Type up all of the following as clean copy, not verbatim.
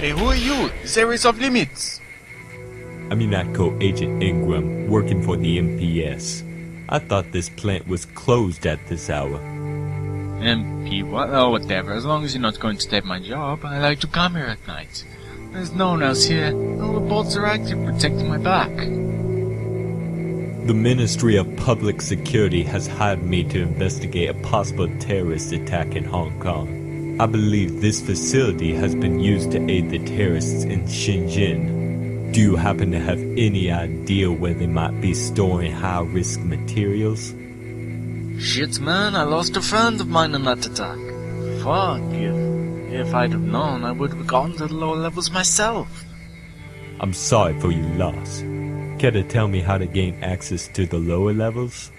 Hey, who are you? This area's off limits. I'm UNATCO Agent Ingram, working for the MPS. I thought this plant was closed at this hour. MP what? Oh, whatever. As long as you're not going to take my job, I like to come here at night. There's no one else here. All the bolts are active, protecting my back. The Ministry of Public Security has hired me to investigate a possible terrorist attack in Hong Kong. I believe this facility has been used to aid the terrorists in Shenzhen. Do you happen to have any idea where they might be storing high-risk materials? Shit, man, I lost a friend of mine in that attack. Fuck, if I'd have known, I would have gone to the lower levels myself. I'm sorry for your loss. Care to tell me how to gain access to the lower levels?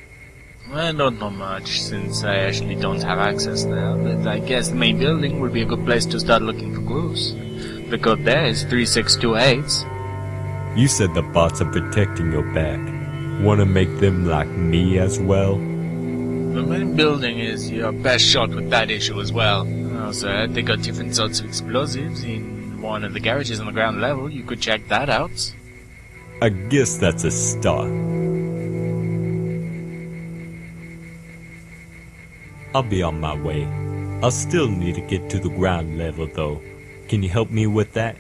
I don't know much, since I actually don't have access there, but I guess the main building would be a good place to start looking for clues. The code there is 3628. You said the bots are protecting your back. Wanna make them like me as well? The main building is your best shot with that issue as well. Also, they got different sorts of explosives in one of the garages on the ground level. You could check that out. I guess that's a start. I'll be on my way. I'll still need to get to the ground level though. Can you help me with that?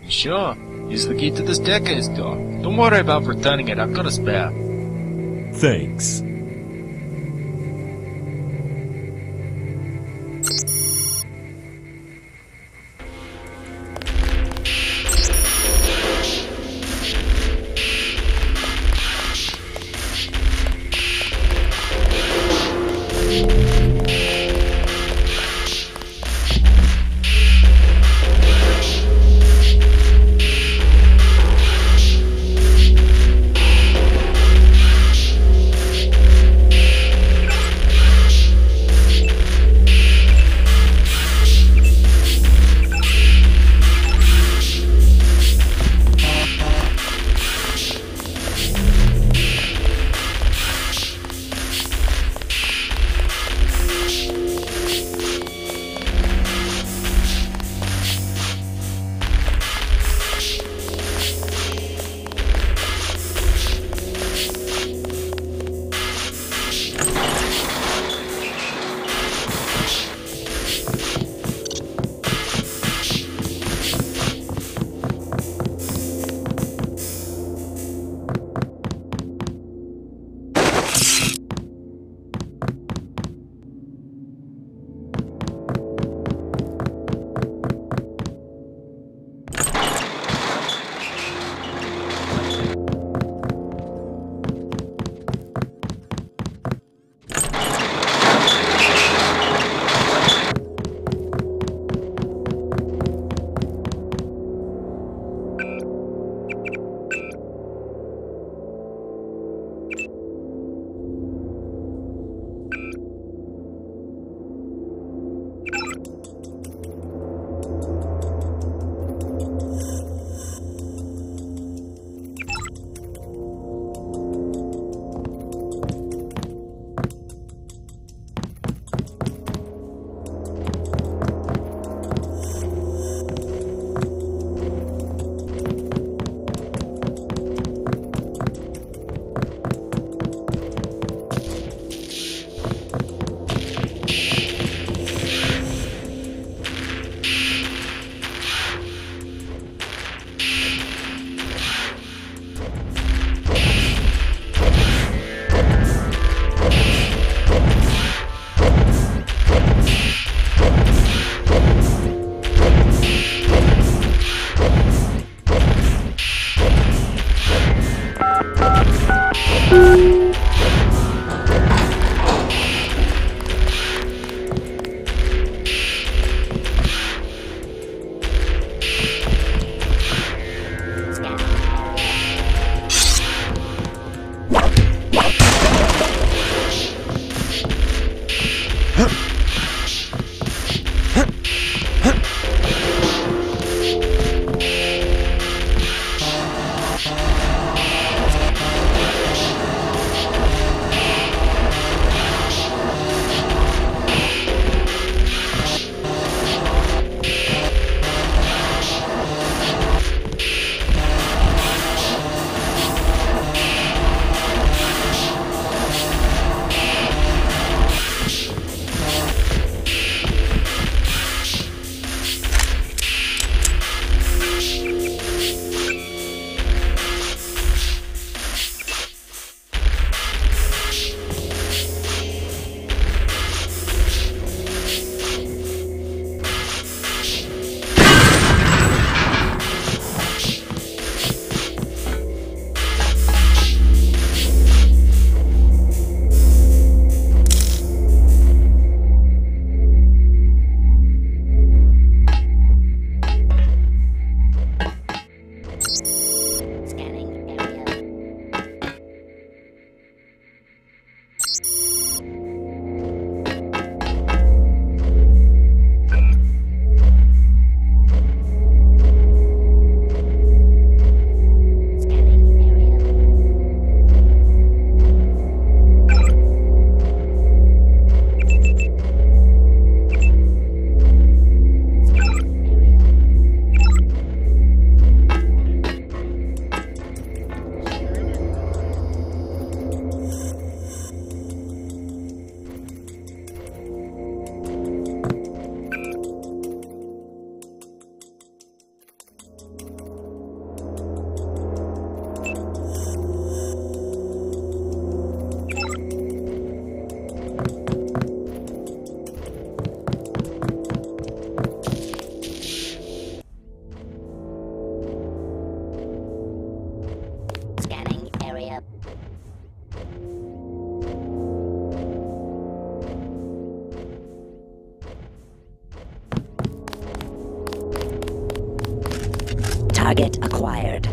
Sure. Use the key to the staircase door. Don't worry about returning it, I've got a spare. Thanks. Target acquired.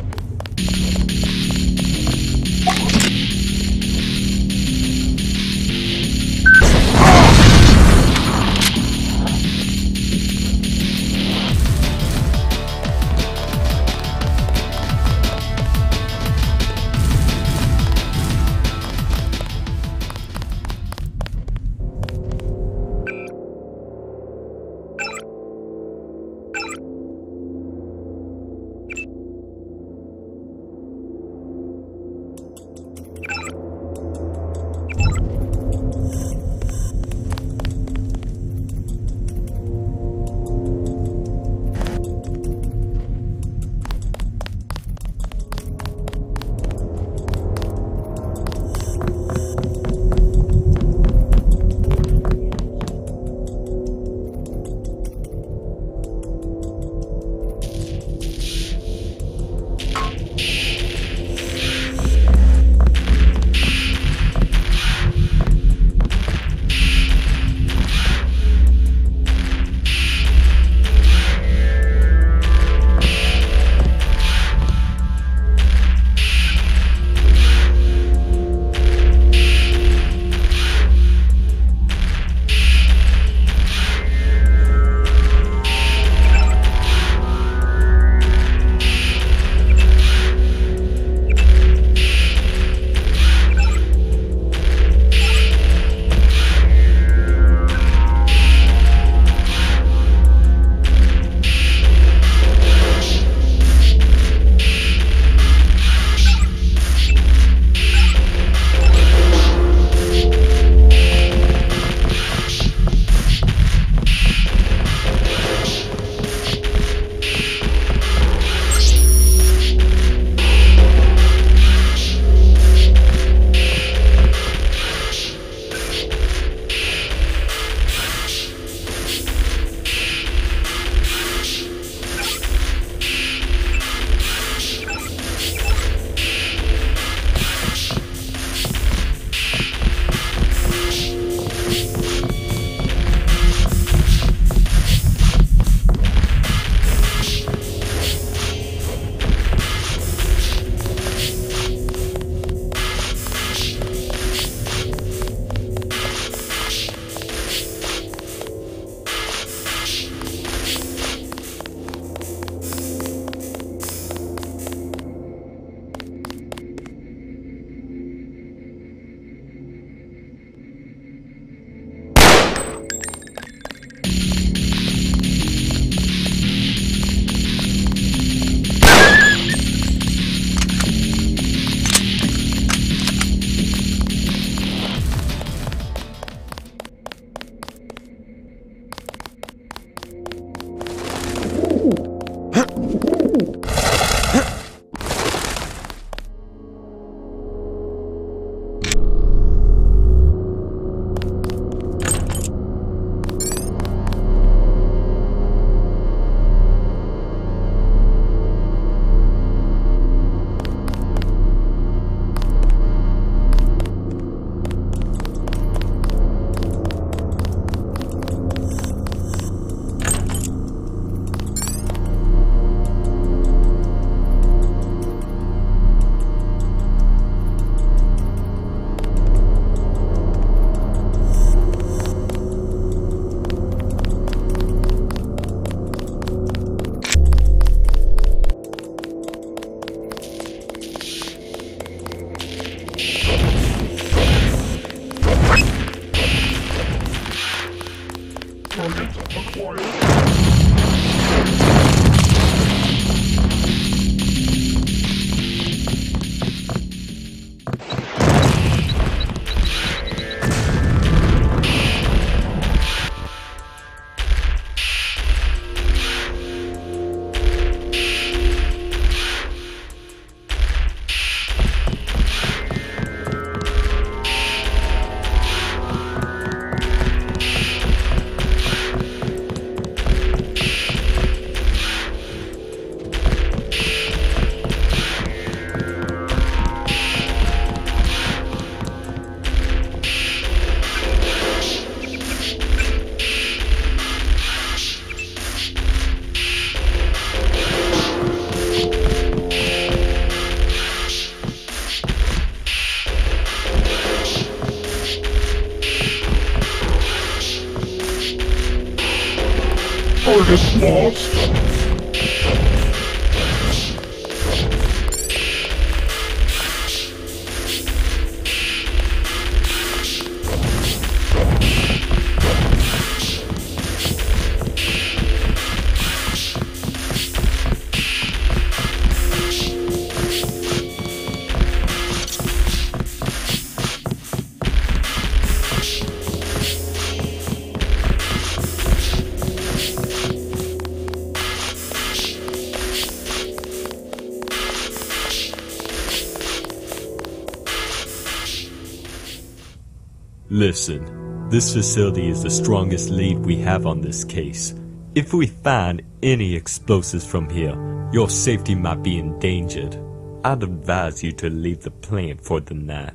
Listen, this facility is the strongest lead we have on this case. If we find any explosives from here, your safety might be endangered. I'd advise you to leave the plant for the night.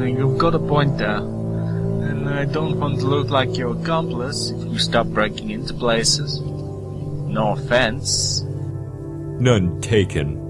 You've got a point there. And I don't want to look like your accomplice if you stop breaking into places. No offense. None taken.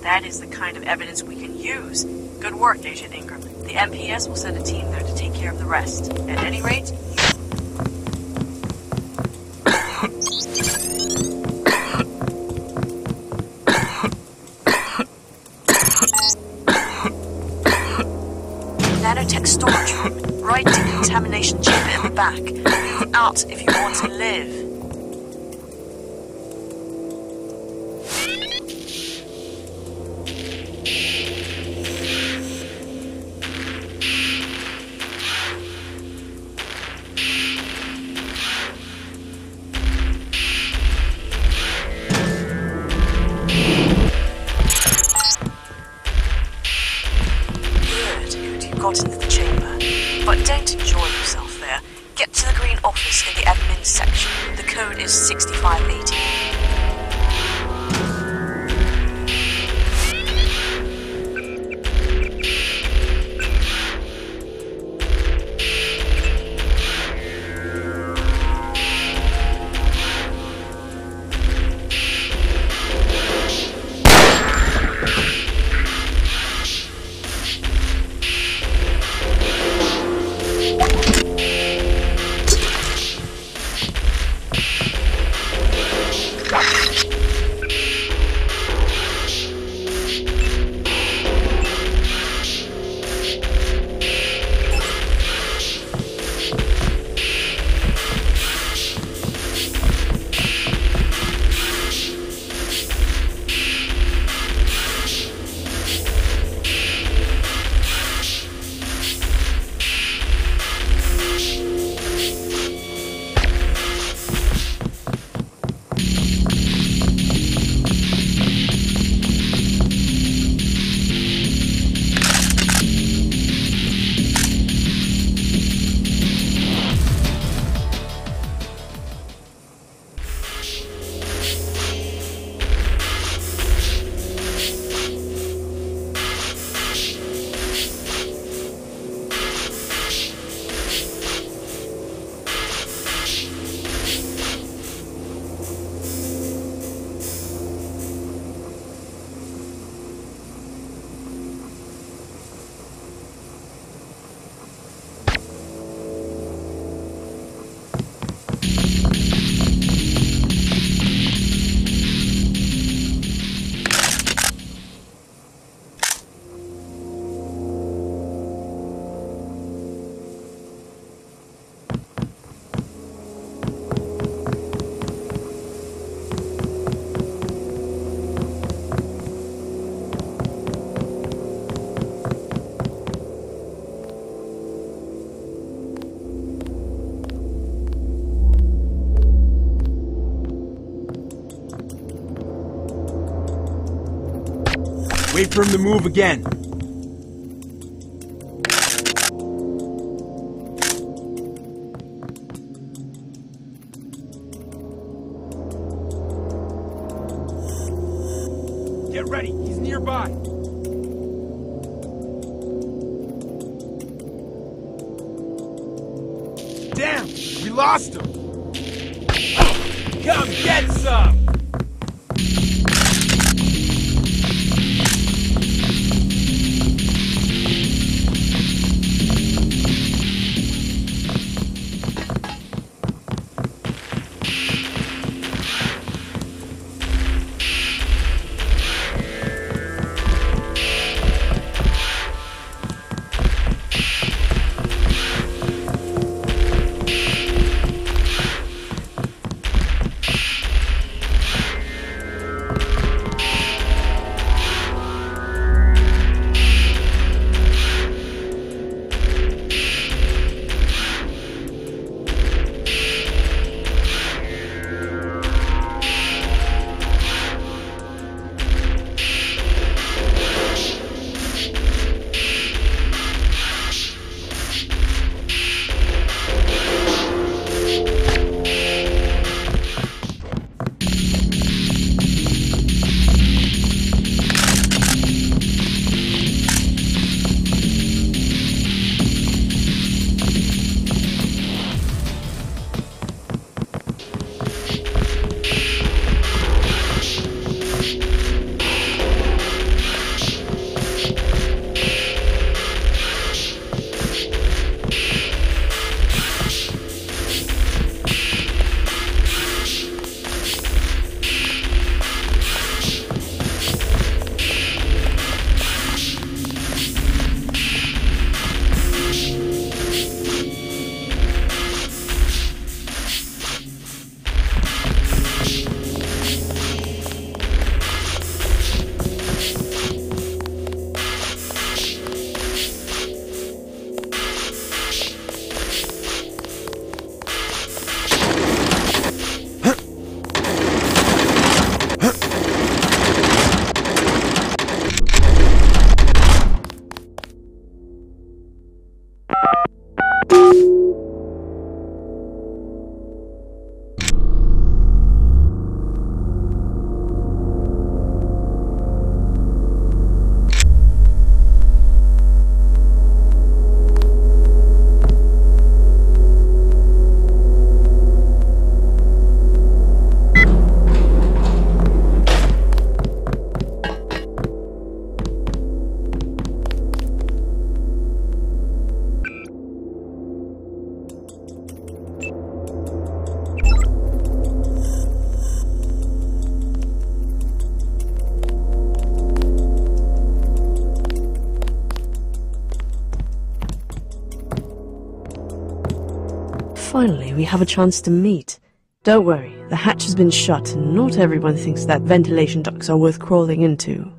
That is the kind of evidence we can use. Good work, Agent Ingram. The MPS will send a team there to take care of the rest. At any rate, nanotech storage room, right decontamination chamber in the back. Move out if you want to live. Got into the chamber, but don't enjoy yourself there. Get to the green office in the admin section. The code is 6580. Wait for him to move again. Get ready, he's nearby. Damn, we lost him. Come get some. finally we have a chance to meet. Don't worry, the hatch has been shut and not everyone thinks that ventilation ducts are worth crawling into.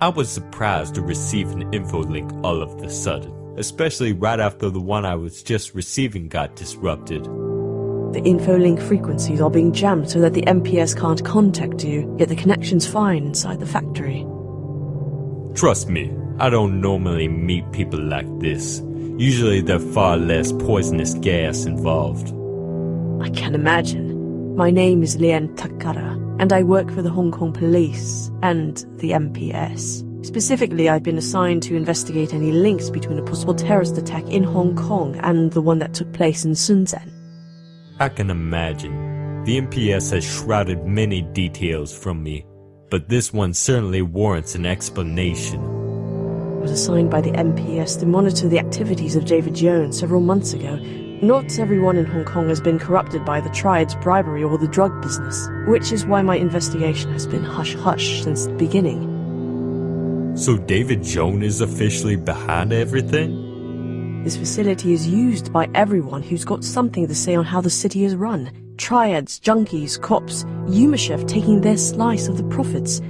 I was surprised to receive an info link all of a sudden, especially right after the one I was just receiving got disrupted. The info link frequencies are being jammed so that the MPS can't contact you, yet the connection's fine inside the factory. Trust me, I don't normally meet people like this. Usually there's far less poisonous gas involved. I can imagine. My name is Lian Takara, and I work for the Hong Kong police and the MPS. Specifically, I've been assigned to investigate any links between a possible terrorist attack in Hong Kong and the one that took place in Shenzhen. I can imagine. The MPS has shrouded many details from me, but this one certainly warrants an explanation. I was assigned by the MPS to monitor the activities of David Jones several months ago. Not everyone in Hong Kong has been corrupted by the Triad's bribery or the drug business, which is why my investigation has been hush-hush since the beginning. So David Jones is officially behind everything? This facility is used by everyone who's got something to say on how the city is run. Triads, junkies, cops, Yumashev taking their slice of the profits.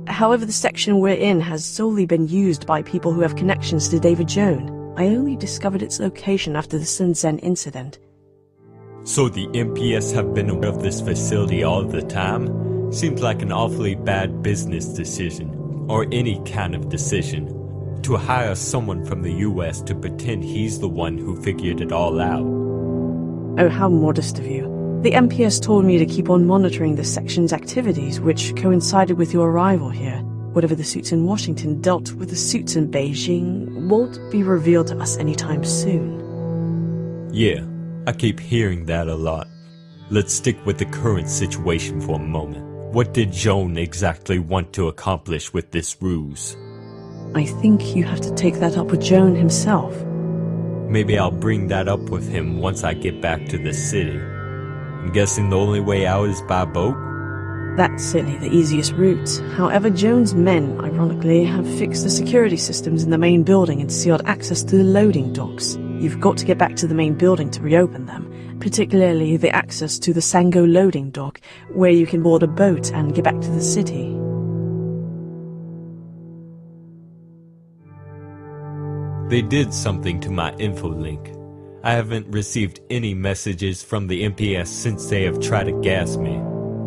However, the section we're in has solely been used by people who have connections to David Jones. I only discovered its location after the Shenzhen incident. So the MPS have been aware of this facility all the time? Seems like an awfully bad business decision, or any kind of decision, to hire someone from the US to pretend he's the one who figured it all out. Oh, how modest of you. The MPS told me to keep on monitoring the section's activities, which coincided with your arrival here. Whatever the suits in Washington dealt with the suits in Beijing won't be revealed to us anytime soon. Yeah, I keep hearing that a lot. Let's stick with the current situation for a moment. What did Joan exactly want to accomplish with this ruse? I think you have to take that up with Joan himself. Maybe I'll bring that up with him once I get back to the city. I'm guessing the only way out is by boat? That's certainly the easiest route. However, Jones' men, ironically, have fixed the security systems in the main building and sealed access to the loading docks. You've got to get back to the main building to reopen them, particularly the access to the Sango loading dock, where you can board a boat and get back to the city. They did something to my info link. I haven't received any messages from the MPS since they have tried to gas me.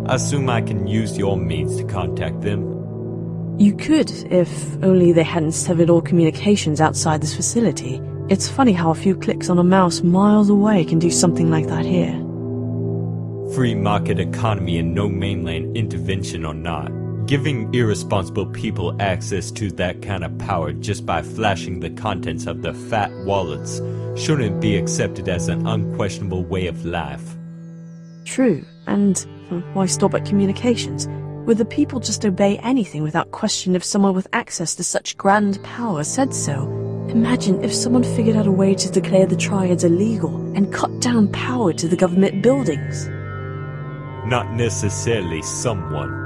I assume I can use your means to contact them. You could, if only they hadn't severed all communications outside this facility. It's funny how a few clicks on a mouse miles away can do something like that here. Free market economy and no mainland intervention or not, giving irresponsible people access to that kind of power just by flashing the contents of their fat wallets shouldn't be accepted as an unquestionable way of life. True, and why stop at communications? Would the people just obey anything without question if someone with access to such grand power said so? Imagine if someone figured out a way to declare the Triads illegal and cut down power to the government buildings. Not necessarily someone.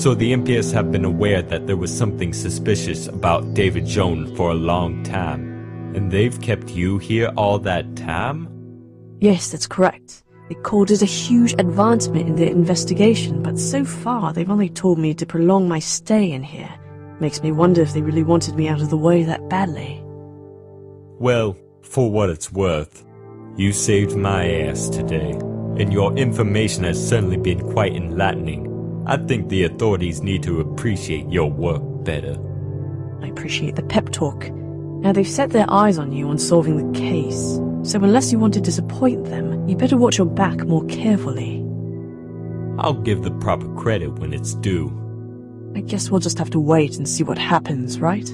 So the MPS have been aware that there was something suspicious about David Jones for a long time, and they've kept you here all that time? Yes, that's correct. They called it a huge advancement in their investigation, but so far they've only told me to prolong my stay in here. Makes me wonder if they really wanted me out of the way that badly. Well, for what it's worth, you saved my ass today, and your information has certainly been quite enlightening. I think the authorities need to appreciate your work better. I appreciate the pep talk. Now they've set their eyes on you on solving the case, so unless you want to disappoint them, you better watch your back more carefully. I'll give the proper credit when it's due. I guess we'll just have to wait and see what happens, right?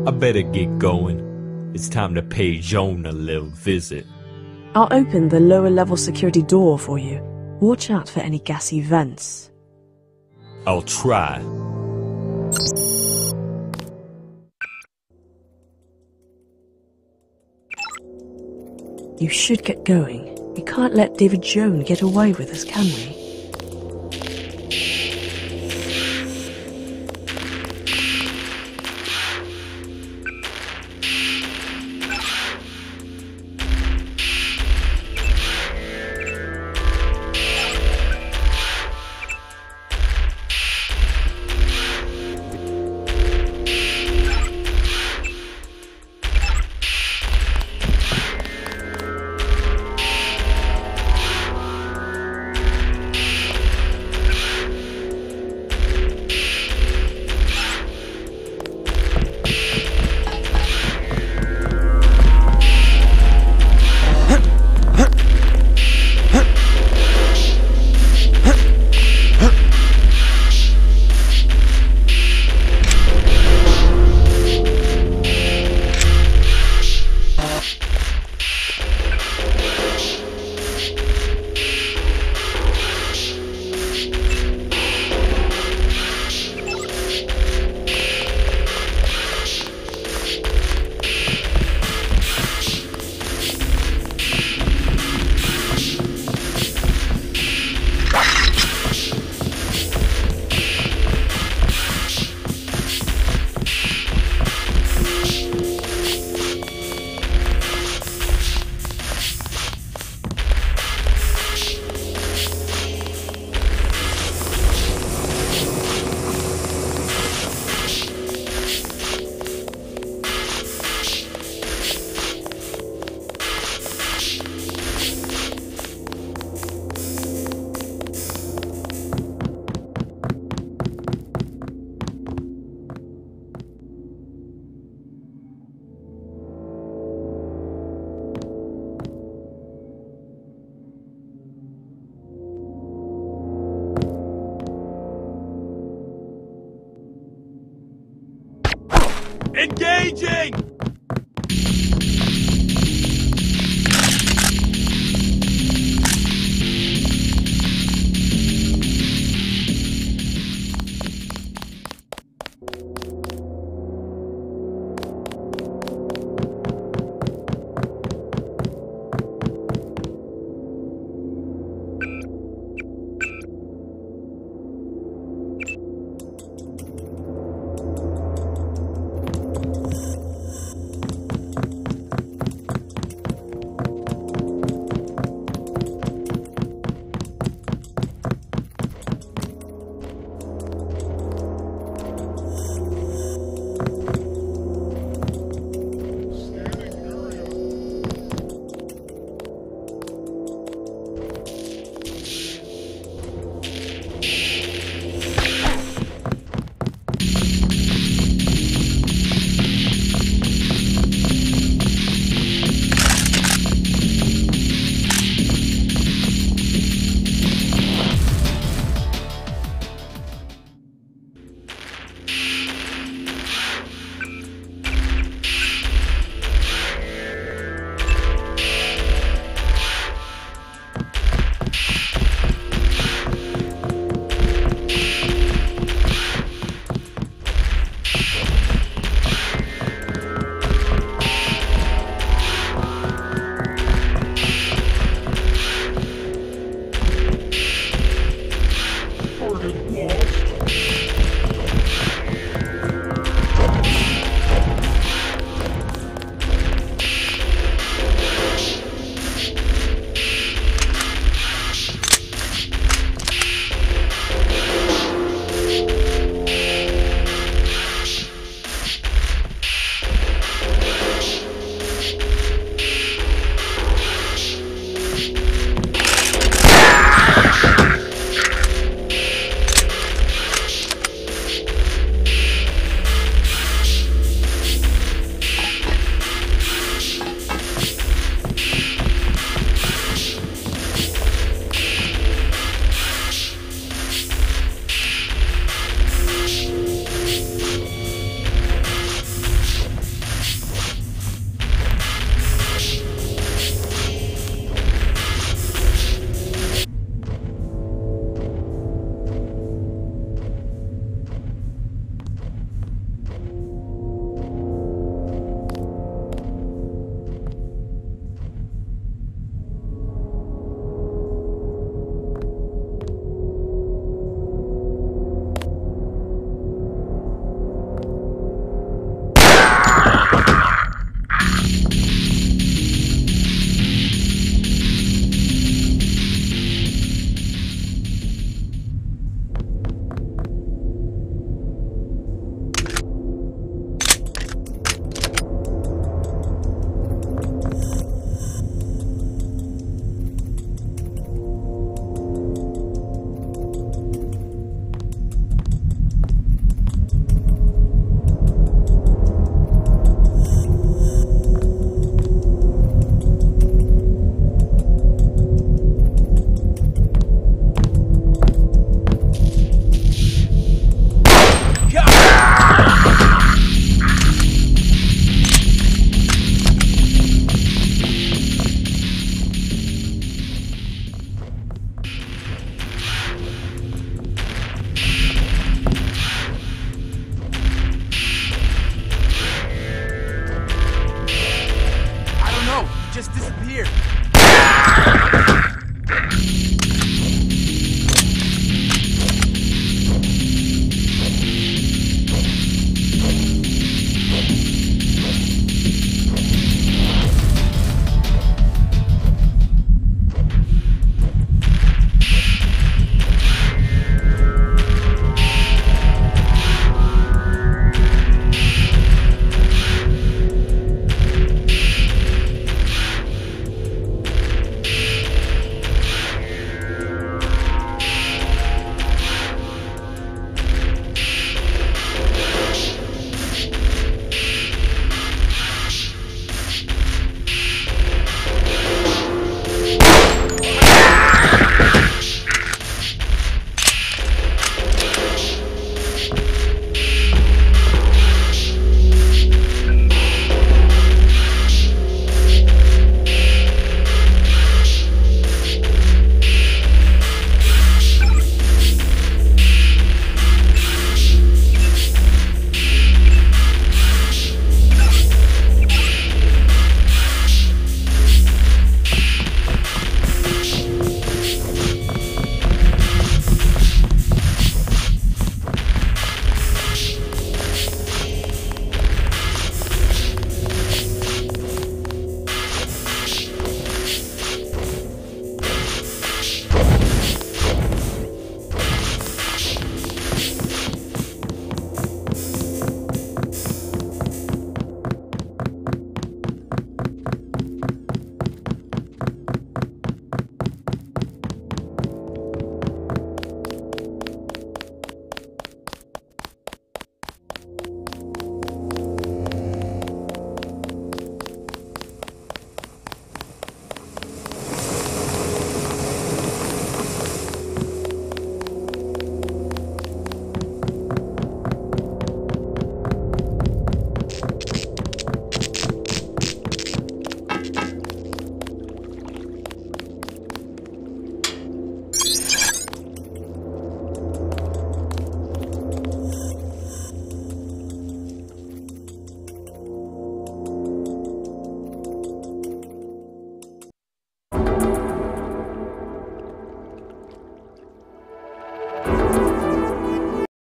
I better get going. It's time to pay Joan a little visit. I'll open the lower level security door for you. Watch out for any gassy vents. I'll try. You should get going. We can't let David Jones get away with this, can we? Engaging!